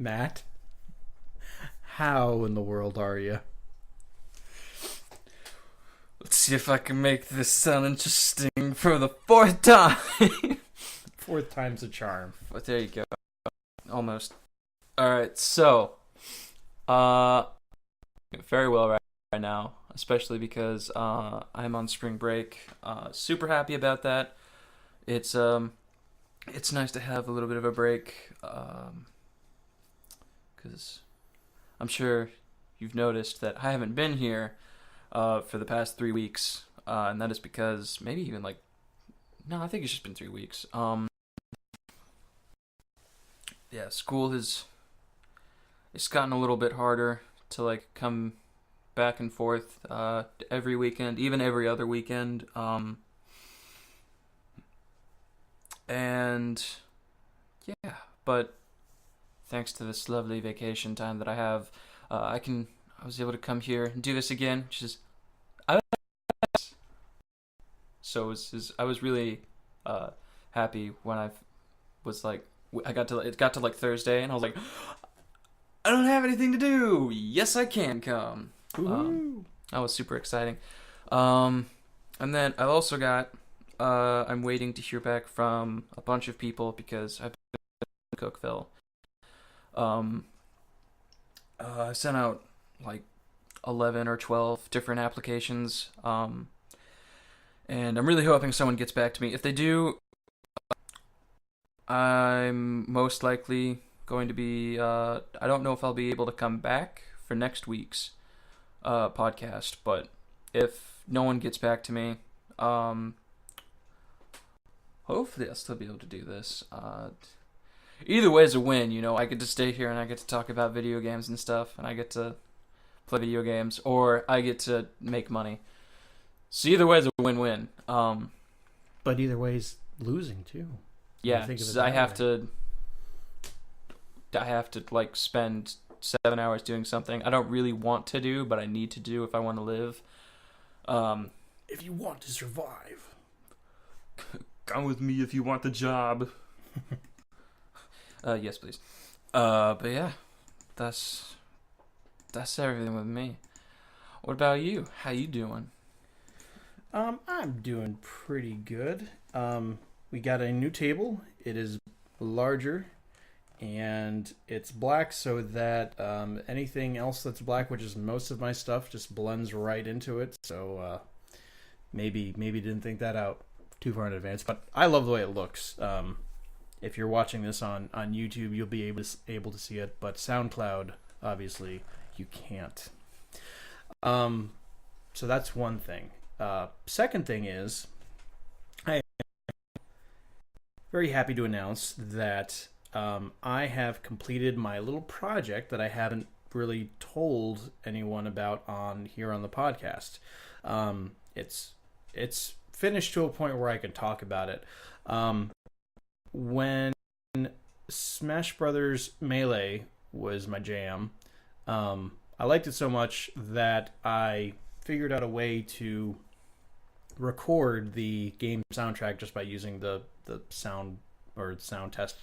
Matt, how in the world are you? Let's see if I can make this sound interesting for the fourth time. Fourth time's a charm. But there you go. Almost. Alright, so uh very well right now, especially because I'm on spring break. Super happy about that. It's nice to have a little bit of a break. Cuz I'm sure you've noticed that I haven't been here for the past 3 weeks, and that is because maybe even like no, I think it's just been 3 weeks. Yeah, school has it's gotten a little bit harder to like come back and forth every weekend, even every other weekend. And yeah, but thanks to this lovely vacation time that I have, I was able to come here and do this again, which is I so I was really happy when was like it got to like Thursday and I was like I don't have anything to do. Yes, I can come. Woo! That was super exciting. And then I also got I'm waiting to hear back from a bunch of people because I've been in Cookville. Um, I sent out like 11 or 12 different applications. And I'm really hoping someone gets back to me. If they do, I'm most likely going to be. I don't know if I'll be able to come back for next week's podcast, but if no one gets back to me, hopefully I'll still be able to do this. Either way is a win, you know. I get to stay here and I get to talk about video games and stuff, and I get to play video games, or I get to make money. So either way is a win-win. But either way's losing too. Yeah, Think of it so I that have way. I have to like spend 7 hours doing something I don't really want to do, but I need to do if I want to live. If you want to survive. Come with me if you want the job. Yes, please. But yeah, that's everything with me. What about you? How you doing? I'm doing pretty good. We got a new table. It is larger and it's black so that anything else that's black, which is most of my stuff, just blends right into it. So maybe didn't think that out too far in advance, but I love the way it looks. If you're watching this on YouTube, you'll be able to see it, but SoundCloud, obviously, you can't. So that's one thing. Second thing is, I am very happy to announce that I have completed my little project that I haven't really told anyone about here on the podcast. It's finished to a point where I can talk about it. When Smash Brothers Melee was my jam, I liked it so much that I figured out a way to record the game soundtrack just by using the sound or sound test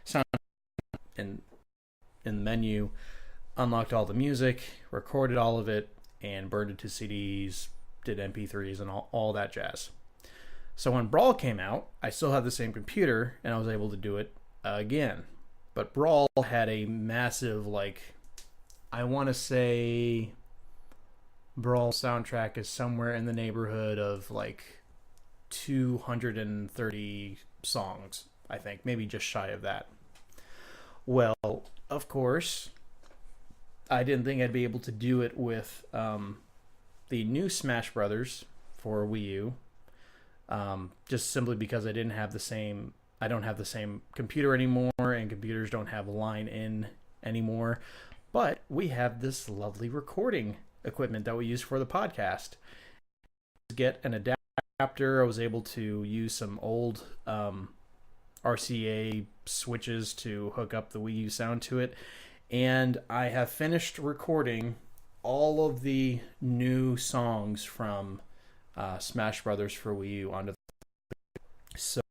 sound in the menu, unlocked all the music, recorded all of it, and burned it to CDs, did MP3s and all that jazz. So when Brawl came out, I still had the same computer and I was able to do it again. But Brawl had a massive, like, I want to say Brawl soundtrack is somewhere in the neighborhood of like 230 songs, I think, maybe just shy of that. Well, of course, I didn't think I'd be able to do it with the new Smash Brothers for Wii U, just simply because I don't have the same computer anymore, and computers don't have line in anymore. But we have this lovely recording equipment that we use for the podcast. Get an adapter. I was able to use some old RCA switches to hook up the Wii U sound to it, and I have finished recording all of the new songs from Smash Brothers for Wii U onto so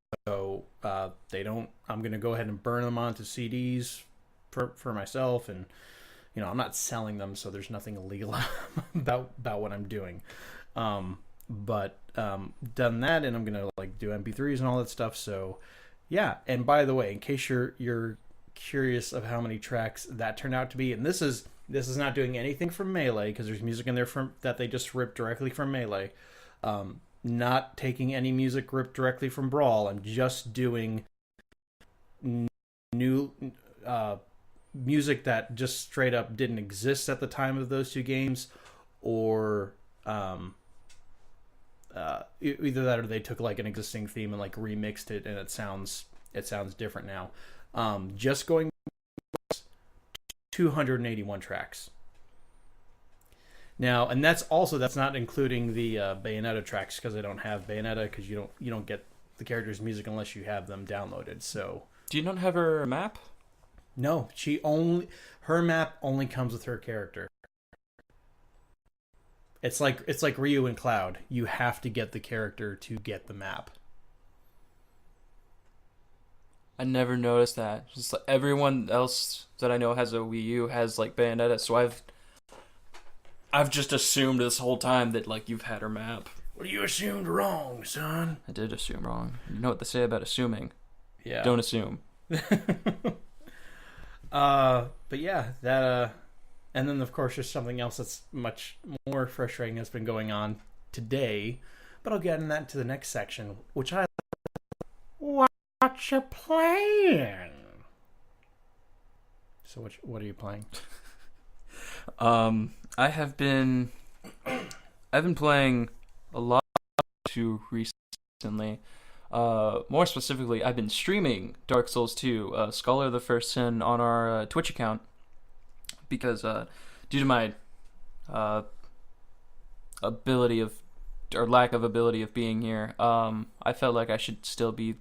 I'm gonna go ahead and burn them onto CDs for myself, and I'm not selling them, so there's nothing illegal about what I'm doing. But done that, and I'm gonna like do MP3s and all that stuff. So yeah. And by the way, in case you're curious of how many tracks that turned out to be, and this is not doing anything from Melee, because there's music in there that they just ripped directly from Melee. Not taking any music ripped directly from Brawl. I'm just doing new music that just straight up didn't exist at the time of those two games, or either that or they took like an existing theme and like remixed it, and it sounds different now. Just going 281 tracks. Now, and that's not including the Bayonetta tracks, because I don't have Bayonetta, because you don't get the character's music unless you have them downloaded. So, do you not have her map? No, her map only comes with her character. It's like Ryu and Cloud. You have to get the character to get the map. I never noticed that. Just like everyone else that I know has a Wii U has like Bayonetta, so I've just assumed this whole time that like you've had her map. Well, you assumed wrong, son. I did assume wrong. You know what they say about assuming? Yeah. Don't assume. But yeah, that and then of course there's something else that's much more frustrating that's been going on today, but I'll get into that to the next section, which I what you playing? So what are you playing? I've been playing a lot too recently. More specifically, I've been streaming Dark Souls 2, Scholar of the First Sin, on our Twitch account, because due to my lack of ability of being here, I felt like I should still be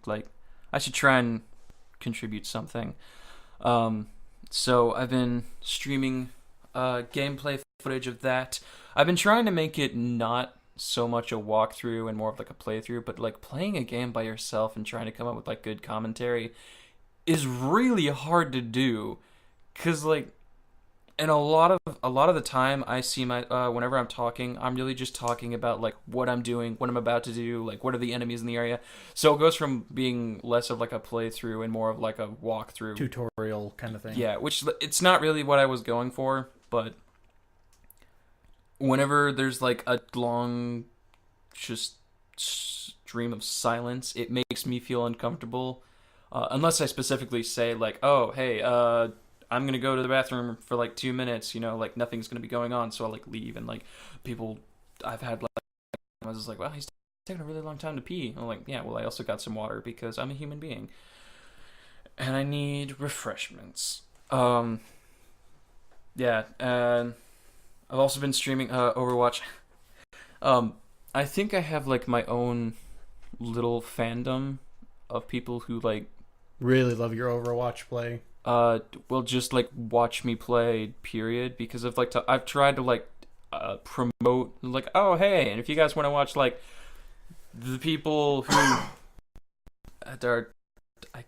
I should try and contribute something. So I've been streaming gameplay footage of that. I've been trying to make it not so much a walkthrough and more of like a playthrough, but like playing a game by yourself and trying to come up with like good commentary is really hard to do, because like, and a lot of the time I see my whenever I'm talking, I'm really just talking about like what I'm doing, what I'm about to do, like what are the enemies in the area. So it goes from being less of like a playthrough and more of like a walkthrough, tutorial kind of thing. Yeah, which it's not really what I was going for, but whenever there's like a long just stream of silence, it makes me feel uncomfortable, unless I specifically say like, oh hey, I'm gonna go to the bathroom for like 2 minutes, like nothing's gonna be going on, so I'll like leave, and like people I've had like, I was just like, well, he's taking a really long time to pee. I'm like, yeah, well, I also got some water because I'm a human being and I need refreshments. Yeah, and I've also been streaming Overwatch. I think I have like my own little fandom of people who like really love your Overwatch play. Will just like watch me play, period, because of like I've tried to like promote like, oh hey, and if you guys want to watch like the people who are,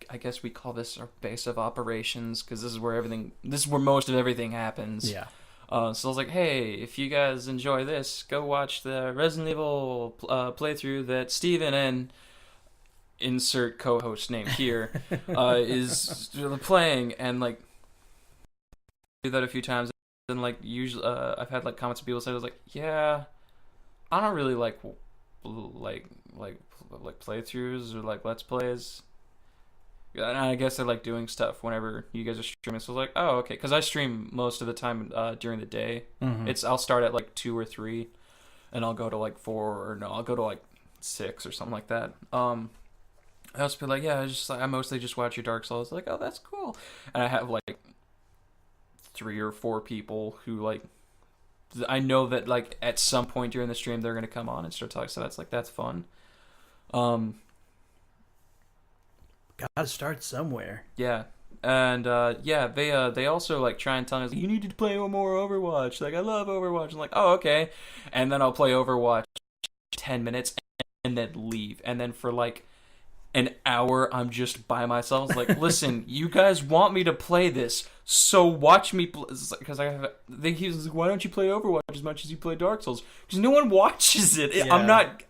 I guess we call this our base of operations, because this is where most of everything happens. Yeah. So I was like, hey, if you guys enjoy this, go watch the Resident Evil playthrough that Steven and insert co-host name here is playing, and like do that a few times, and like usually I've had like comments of people say, I was like, yeah, I don't really like playthroughs or like let's plays. And I guess I like doing stuff whenever you guys are streaming. So I was like, oh, okay, because I stream most of the time during the day. Mm-hmm. I'll start at like 2 or 3, and I'll go to like 4, or no, I'll go to like 6 or something like that. I also be like, yeah, I mostly just watch your Dark Souls. Like, oh, that's cool. And I have like 3 or 4 people who like, I know that like at some point during the stream they're gonna come on and start talking. So that's fun. Gotta start somewhere. Yeah. And yeah, they also like try and tell me, like, you need to play more Overwatch. Like, I love Overwatch. I'm like, oh, okay. And then I'll play Overwatch 10 minutes and then leave. And then an hour I'm just by myself. It's like, listen, you guys want me to play this, so watch me play. Because he was like, why don't you play Overwatch as much as you play Dark Souls? Because no one watches it. Yeah.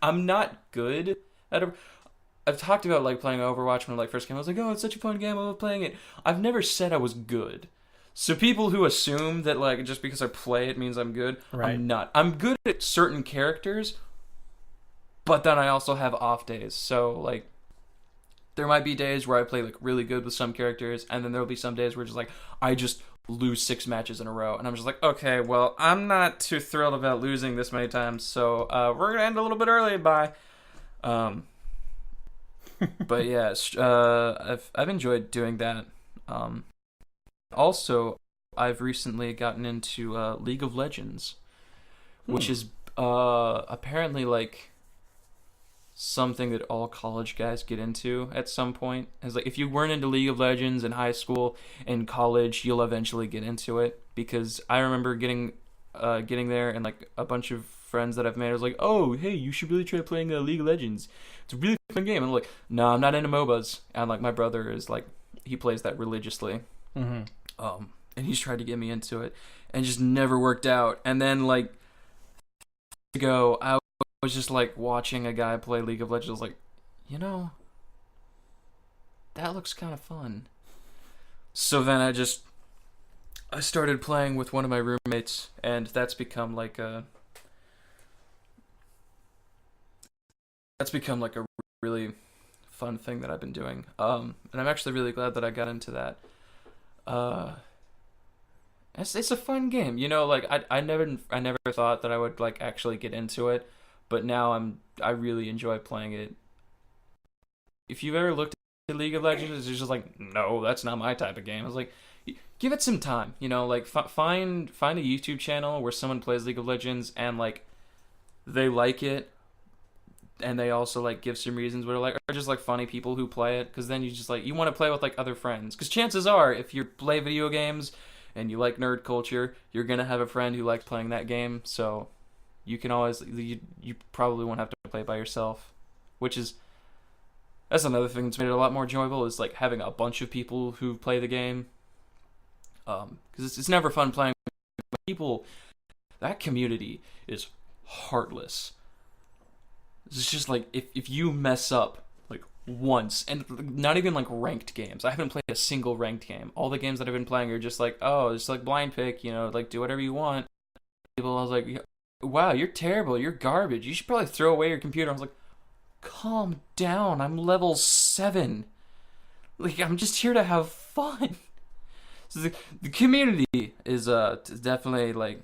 I'm not good at it. I've talked about like playing Overwatch when I like first came. I was like, oh, it's such a fun game. I love playing it. I've never said I was good. So people who assume that like just because I play it means I'm good, Right. I'm not. I'm good at certain characters, but then I also have off days. So like there might be days where I play like really good with some characters, and then there'll be some days where just like I just lose 6 matches in a row, and I'm just like, okay, well, I'm not too thrilled about losing this many times, so we're gonna end a little bit early. Bye. But yeah, I've enjoyed doing that. Also, I've recently gotten into League of Legends, which is apparently like something that all college guys get into at some point. It's like if you weren't into League of Legends in high school and college, you'll eventually get into it. Because I remember getting there, and like a bunch of friends that I've made was like, oh, hey, you should really try playing League of Legends. It's a really fun game. And I'm like, no, I'm not into MOBAs. And like my brother is like, he plays that religiously. Mm-hmm. And he's tried to get me into it, and just never worked out. And then like ago, I was just like watching a guy play League of Legends. I was like, you know, that looks kind of fun. So then I started playing with one of my roommates, and that's become like a really fun thing that I've been doing. And I'm actually really glad that I got into that. It's a fun game, you know. Like I never thought that I would like actually get into it, but now I really enjoy playing it. If you've ever looked at League of Legends, it's just like, no, that's not my type of game. I was like, give it some time, you know. Like find a YouTube channel where someone plays League of Legends and like they like it, and they also like give some reasons where like are just like funny people who play it, because then you just like you want to play with like other friends, because chances are if you play video games and you like nerd culture, you're gonna have a friend who likes playing that game, so you can always you probably won't have to play by yourself, that's another thing that's made it a lot more enjoyable, is like having a bunch of people who play the game, because it's never fun playing with people. That community is heartless. It's just like if you mess up like once, and not even like ranked games. I haven't played a single ranked game. All the games that I've been playing are just like, oh, it's like blind pick, you know, like do whatever you want. People, I was like, wow, you're terrible, you're garbage. You should probably throw away your computer. I was like, calm down. I'm level 7. Like I'm just here to have fun. So the community is definitely like,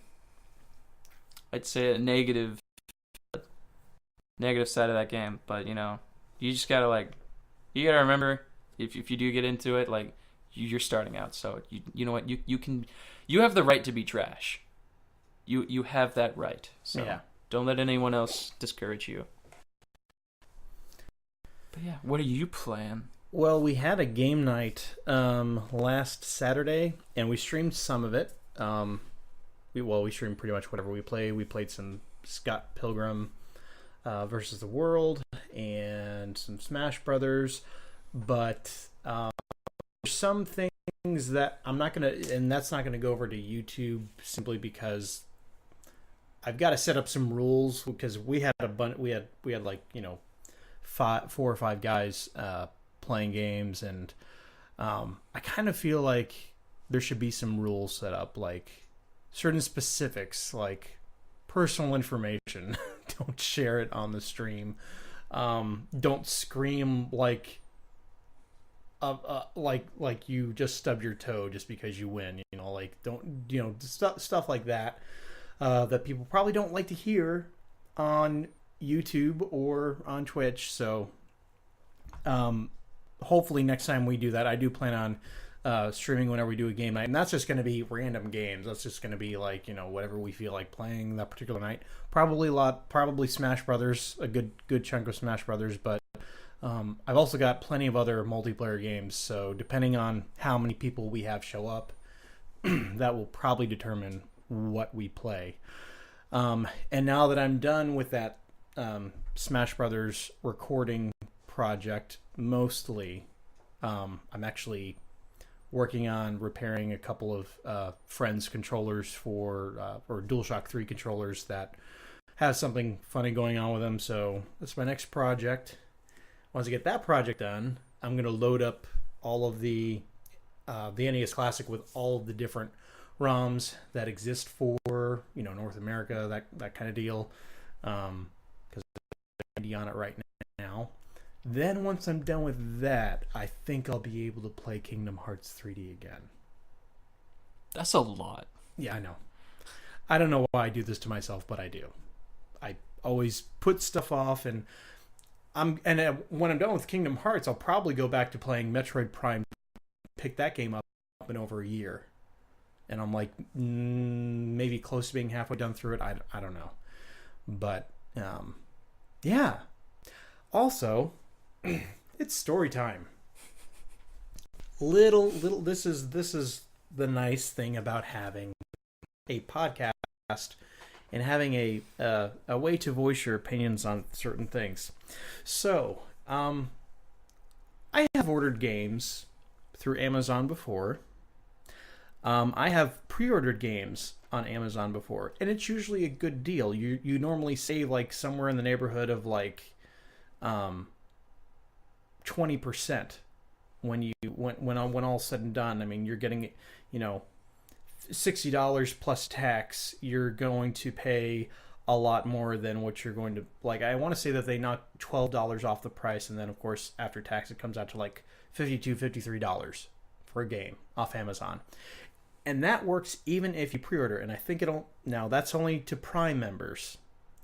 I'd say a negative side of that game, but you know, you just gotta remember if you do get into it, like you're starting out, so you know what, you have the right to be trash. You have that right, so yeah. Don't let anyone else discourage you. But yeah, what are you playing? Well, we had a game night last Saturday, and we streamed some of it. We streamed pretty much whatever we played. We played some Scott Pilgrim versus the World and some Smash Brothers, but there's some things that I'm not gonna, and that's not gonna go over to YouTube simply because I've got to set up some rules, because we had like, you know, 4 or 5 guys playing games, and I kind of feel like there should be some rules set up, like certain specifics, like personal information. Don't share it on the stream. Don't scream like you just stubbed your toe just because you win. You know, like don't, you know, stuff like that that people probably don't like to hear on YouTube or on Twitch. So hopefully next time we do that, I do plan on streaming whenever we do a game night, and that's just going to be random games. That's just going to be like, you know, whatever we feel like playing that particular night. Probably Smash Brothers, a good chunk of Smash Brothers, but I've also got plenty of other multiplayer games, so depending on how many people we have show up, that will probably determine what we play. And now that I'm done with that Smash Brothers recording project, mostly. I'm actually working on repairing a couple of friends' controllers or DualShock 3 controllers that have something funny going on with them. So that's my next project. Once I get that project done, I'm going to load up all of the NES Classic with all of the different ROMs that exist for North America, that kind of deal. Because I'm on it right now. Then once I'm done with that, I think I'll be able to play Kingdom Hearts 3D again. That's a lot. Yeah, I know. I don't know why I do this to myself, but I do. I always put stuff off, and when I'm done with Kingdom Hearts, I'll probably go back to playing Metroid Prime. Pick that game up in over a year, and I'm like maybe close to being halfway done through it. I don't know, but yeah. Also, it's story time. Little this is the nice thing about having a podcast and having a way to voice your opinions on certain things. So, I have ordered games through Amazon before. I have pre-ordered games on Amazon before, and it's usually a good deal. You normally save like somewhere in the neighborhood of like 20% when all's said and done. I mean, you're getting $60 plus tax. You're going to pay a lot more than what you're going to like. I want to say that they knock $12 off the price, and then of course after tax it comes out to like $53 for a game off Amazon. And that works even if you pre-order. And I think now that's only to Prime members.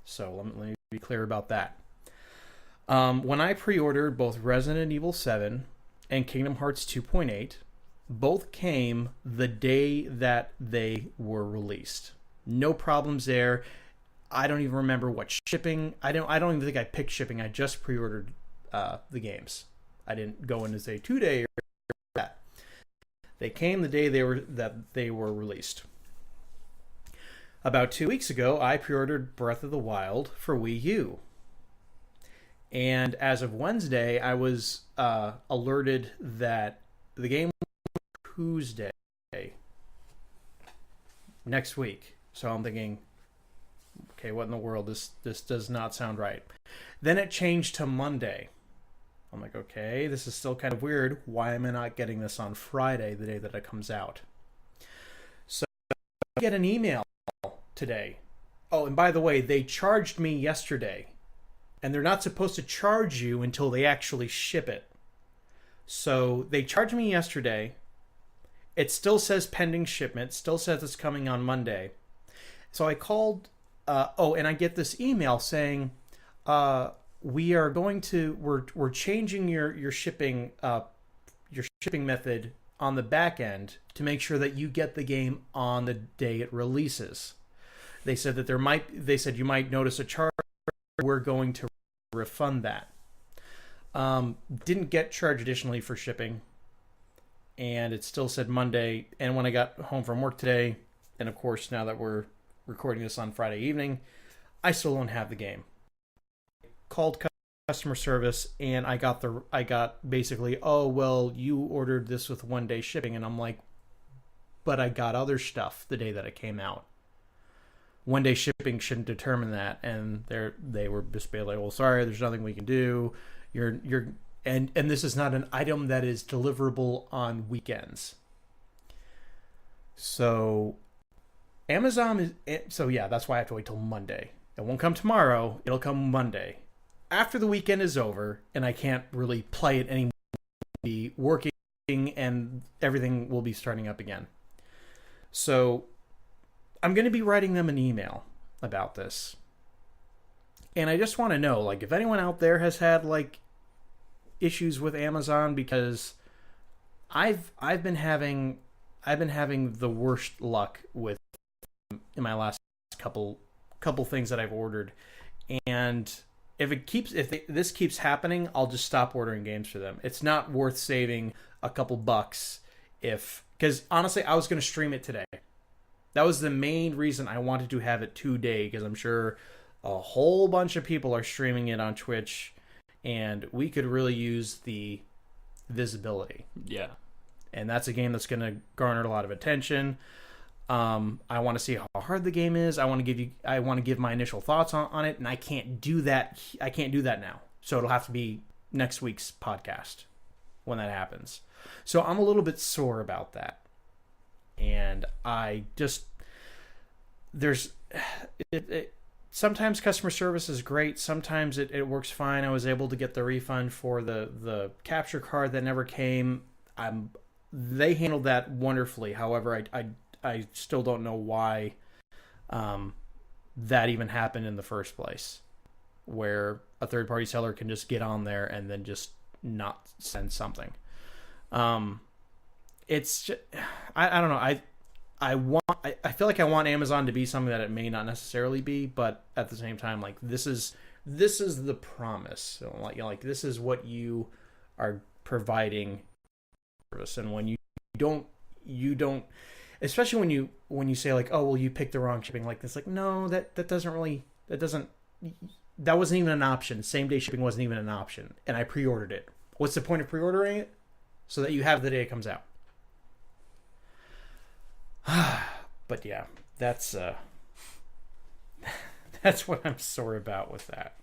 So let me be clear about that. When I pre-ordered both Resident Evil 7 and Kingdom Hearts 2.8, both came the day that they were released. No problems there. I don't even remember what shipping. I don't even think I picked shipping. I just pre-ordered the games. I didn't go in and say 2-day or that. They came the day they were released. About 2 weeks ago, I pre-ordered Breath of the Wild for Wii U. And as of Wednesday, I was alerted that the game was Tuesday next week. So I'm thinking, okay, what in the world? This does not sound right. Then it changed to Monday. I'm like, okay, this is still kind of weird. Why am I not getting this on Friday, the day that it comes out? So I get an email today. Oh, and by the way, they charged me yesterday. And they're not supposed to charge you until they actually ship it. So they charged me yesterday. It still says pending shipment. Still says it's coming on Monday. So I called. And I get this email saying, we're changing your shipping method on the back end to make sure that you get the game on the day it releases. They said that you might notice a charge. We're going to refund that. Didn't get charged additionally for shipping, and it still said Monday. And when I got home from work today, and of course now that we're recording this on Friday evening, I still don't have the game. Called customer service, and I got basically, oh well, you ordered this with 1 day shipping, and I'm like, but I got other stuff the day that it came out. 1 day shipping shouldn't determine that, and they were just like, well, sorry, there's nothing we can do. And this is not an item that is deliverable on weekends. So Amazon that's why I have to wait till Monday. It won't come tomorrow. It'll come Monday. After the weekend is over, and I can't really play it anymore, I'll be working, and everything will be starting up again. So I'm going to be writing them an email about this. And I just want to know, like, if anyone out there has had, like, issues with Amazon, because I've been having the worst luck with in my last couple things that I've ordered. And if this keeps happening, I'll just stop ordering games for them. It's not worth saving a couple bucks because honestly, I was going to stream it today. That was the main reason I wanted to have it today, because I'm sure a whole bunch of people are streaming it on Twitch, and we could really use the visibility. Yeah. And that's a game that's going to garner a lot of attention. I want to see how hard the game is. I want to give my initial thoughts on it, and I can't do that. I can't do that now. So it'll have to be next week's podcast when that happens. So I'm a little bit sore about that. And I just sometimes customer service is great. Sometimes it works fine. I was able to get the refund for the capture card that never came. They handled that wonderfully. However, I still don't know why that even happened in the first place, where a third-party seller can just get on there and then just not send something. It's just, I don't know. I feel like I want Amazon to be something that it may not necessarily be, but at the same time, like this is the promise. So like this is what you are providing service, and when you don't, especially when you say like, oh well, you picked the wrong shipping, like this, like no, that wasn't even an option. Same day shipping wasn't even an option, and I pre-ordered it. What's the point of pre-ordering it? So that you have the day it comes out. But yeah, that's what I'm sore about with that.